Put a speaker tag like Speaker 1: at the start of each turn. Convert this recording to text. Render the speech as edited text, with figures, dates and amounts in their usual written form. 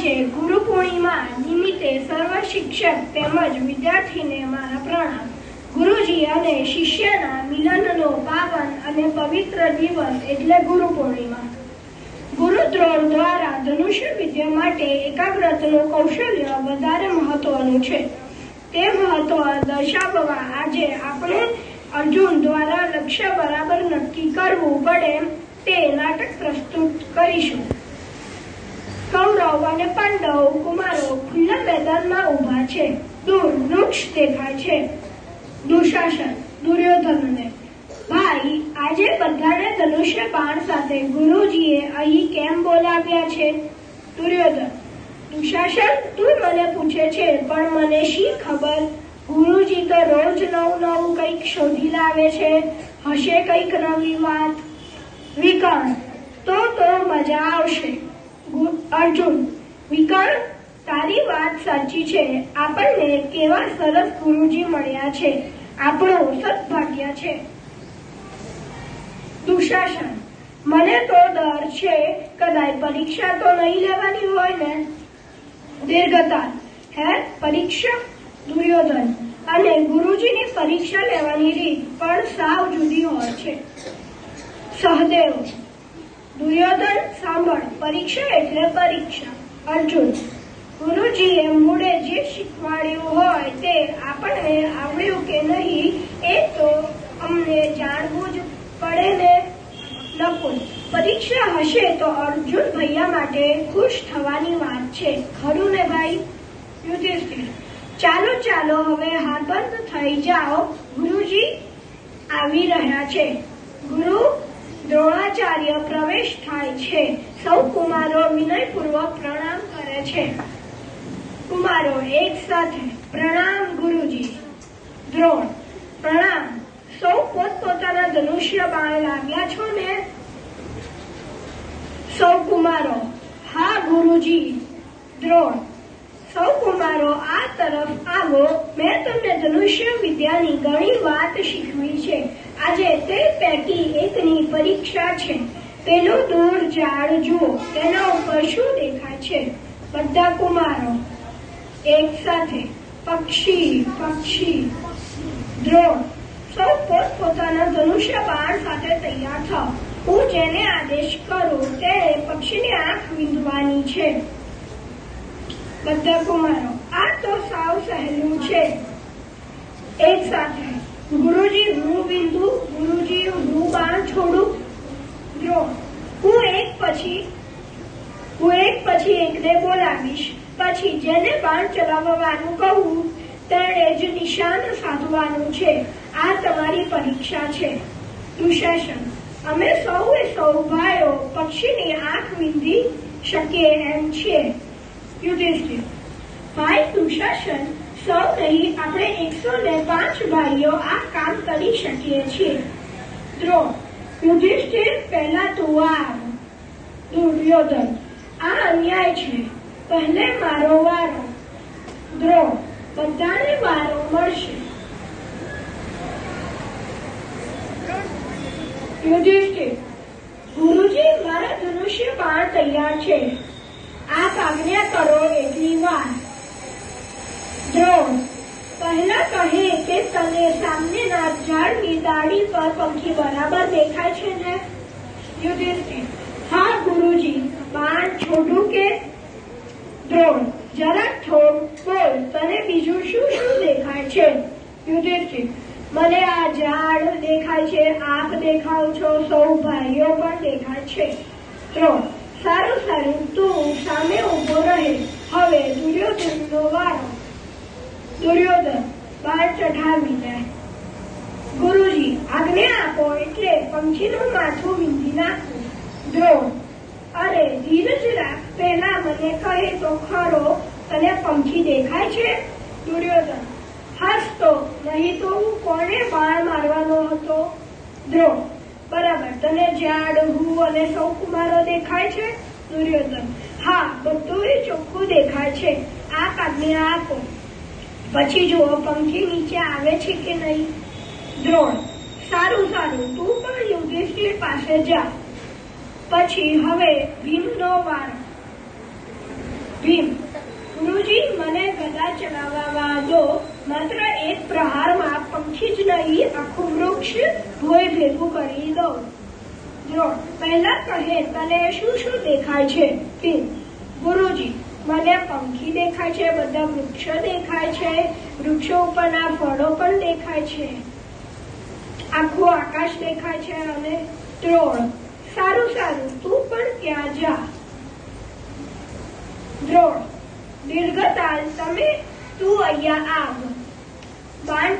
Speaker 1: આજે ગુરુ પૂર્ણિમા નિમિત્તે સર્વ શિક્ષક તેમજ વિદ્યાર્થીને મારા પ્રણામ। ગુરુજી અને શિષ્યના મિલનનો પાવન અને પવિત્ર દિવસ એટલે ગુરુ પૂર્ણિમા। ગુરુ દ્રોણ દ્વારા ધનુષ્ય વિદ્યા માટે એકાગ્રતાનું કૌશલ્ય વધારે મહત્વનું છે। તે મહત્વ દર્શાવવા આજે આપણે અર્જુન દ્વારા લક્ષ્ય બરાબર નક્કી કરવું પડે તે નાટક પ્રસ્તુત કરીશું। કૌરવ અને પાંડવ કુમારો ખુલ્લા મેદાનમાં ઊભા છે। દૂર વૃક્ષ દેખાય છે। દુશાસન દુર્યોધનને, ભાઈ આજે બધાને ધનુષ્ય બાણ સાથે ગુરુજીએ અહીં કેમ બોલાવ્યા છે? દુર્યોધન, દુશાસન તું મને પૂછે છે પણ મને શી ખબર? ગુરુજી તો રોજ નવું કંઈક શોધી લાવે છે। હશે કંઈક નવી વાત। વિકર્ણ, તો મજા આવશે। અર્જુન, વિકર્ણ તારી વાત સાચી છે। આપણને કેવા સરસ ગુરુજી મળ્યા છે। આપણું સદભાગ્ય છે। દુશાસન, મને તો ડર છે કદાચ પરીક્ષા તો નહીં લેવાની હોય ને? દીર્ઘતા, હે પરીક્ષા? દુર્યોધન, અને ગુરુજીની પરીક્ષા લેવાની રીત પણ સાવ જુદી હોય છે। સહદેવ, દુર્યોધન સાંભળ, પરીક્ષા એટલે પરીક્ષા। અર્જુન, ગુરુજીએ મૂળે જે શીખવાડ્યું હોય તે આપણને આવડ્યું કે નહીં એ તો અમને જાણવું જ પડે ને? નકુલ, પરીક્ષા હશે તો અર્જુન ભૈયા માટે ખુશ થવાની વાત છે, ખરું ને ભાઈ? યુધિષ્ઠિર, ચાલો હવે હાથ બંધ થઈ જાઓ, ગુરુજી આવી રહ્યા છે। ગુરુ દ્રોણાચાર્ય પ્રવેશ થાય છે। સૌ કુમારો વિનયપૂર્વક પ્રણામ કરે છે। કુમારો એક સાથે, પ્રણામ ગુરુજી। દ્રોણ, પ્રણામ। સૌ પોતપોતાના ધનુષ્ય બાણ લાવ્યા છો ને? સૌ કુમારો, હા ગુરુજી। દ્રોણ, સૌ કુમારો આ તરફ આવો, મેં તમને ધનુષ્ય વિદ્યાની ઘણી વાત શીખવી છે। આજે તે પૈકી એકની પરીક્ષા છે। પેલું દૂર ઝાડ જુઓ, તેના ઉપર શું દેખાય છે? બધા કુમારો એક સાથે, પક્ષી। દ્રોણ, સૌ પોતપોતાના ધનુષ્ય બાણ સાથે તૈયાર થાઓ। હું જેને આદેશ કરું તેણે પક્ષીની આંખ વીંધવાની છે। બધા કુમારો, આ તો સાવ સહેલું છે। એક સાથે, ગુરુજી હું વીંધું, ગુરુજી હું બાણ છોડું? દ્રોણ, હું એક પછી એકને બોલાવીશ, પછી જેને બાણ ચલાવવાનું કહું તેણે જ નિશાન સાધવાનું છે। આ તમારી પરીક્ષા છે। દુશાસન, અમે સૌ ભાઈઓ પક્ષીની આંખ વીંધી શકીએ એમ છીએ। યુધિષ્ઠિર, ભાઈ દુશાસન, સૌ નહીં આપણે 105 ભાઈઓ આ કામ કરી શકીએ છીએ। દ્રોણ, યુધિષ્ઠિર પહેલા તું આવ। દુર્યોધન, આ અન્યાય છે, પહેલે મારો વારો। દ્રોણ, બધાને વારો મળશે। યુધિષ્ઠિર, ગુરુજી મારા ધનુષ્ય બાણ તૈયાર છે, આપ આજ્ઞા કરો એટલી વાર। દ્રોણ, પહેલા કહે કે તને સામેના ઝાડની ડાળી પર પંખી બરાબર દેખાય છે ને? યુધિષ્ઠિર, હા ગુરુજી, બાણ છોડું કે? દ્રોણ, જરાક થોડ બોલ, તને બીજું શું દેખાય છે? યુધિષ્ઠિર, મને આ ઝાડ દેખાય છે, આપ દેખાવ છો, સૌ ભાઈઓ પણ દેખાય છે। દ્રોણ, સારું તું સામે ઉભો રહે। હવે દુર્યોધનનો વારો। દુર્યોધન બાણ ચઢાવી જાય। ગુરુજી આજ્ઞા આપો એટલે પંખીનું માથું વીંધી નાખું। દ્રોણ, અરે ધીરજ રાખ, પહેલા મને કહે તો ખરો, તને પંખી દેખાય છે? દુર્યોધન, હાસ તો, નહીં તો હું કોને બાણ મારવાનો હતો? દ્રોણ, બરાબર, તને ઝાડ, હું અને સૌ કુમારો દેખાય છે? દુર્યોધન, હા બધું ચોખ્ખું દેખાય છે। આપ આજ્ઞા આપો, પછી જુઓ પંખી નીચે આવે છે કે નહીં। દ્રોણ, સારું તું પણ યુધિષ્ઠિર પાસે જા। પછી હવે ભીમનો વારો। ભીમ: ગુરુજી, મને ગદા ચલાવવા દો. માત્ર એક પ્રહારમાં પંખી જ નહીં, આખું વૃક્ષ ભોંય ભેગું કરી દો. દ્રોણ: પહેલા કહે, તને શું શું દેખાય છે? ભીમ: ગુરુજી, મને પંખી દેખાય છે, બધા વૃક્ષો દેખાય છે, વૃક્ષો ઉપરના ફળો પણ દેખાય છે, આખું આકાશ દેખાય છે. અને દ્રોણ: સારું સારું, તું પણ ત્યાં જા. દ્રોણ: દીર્ઘતાલ, તું અહીંયા આવ. બાણ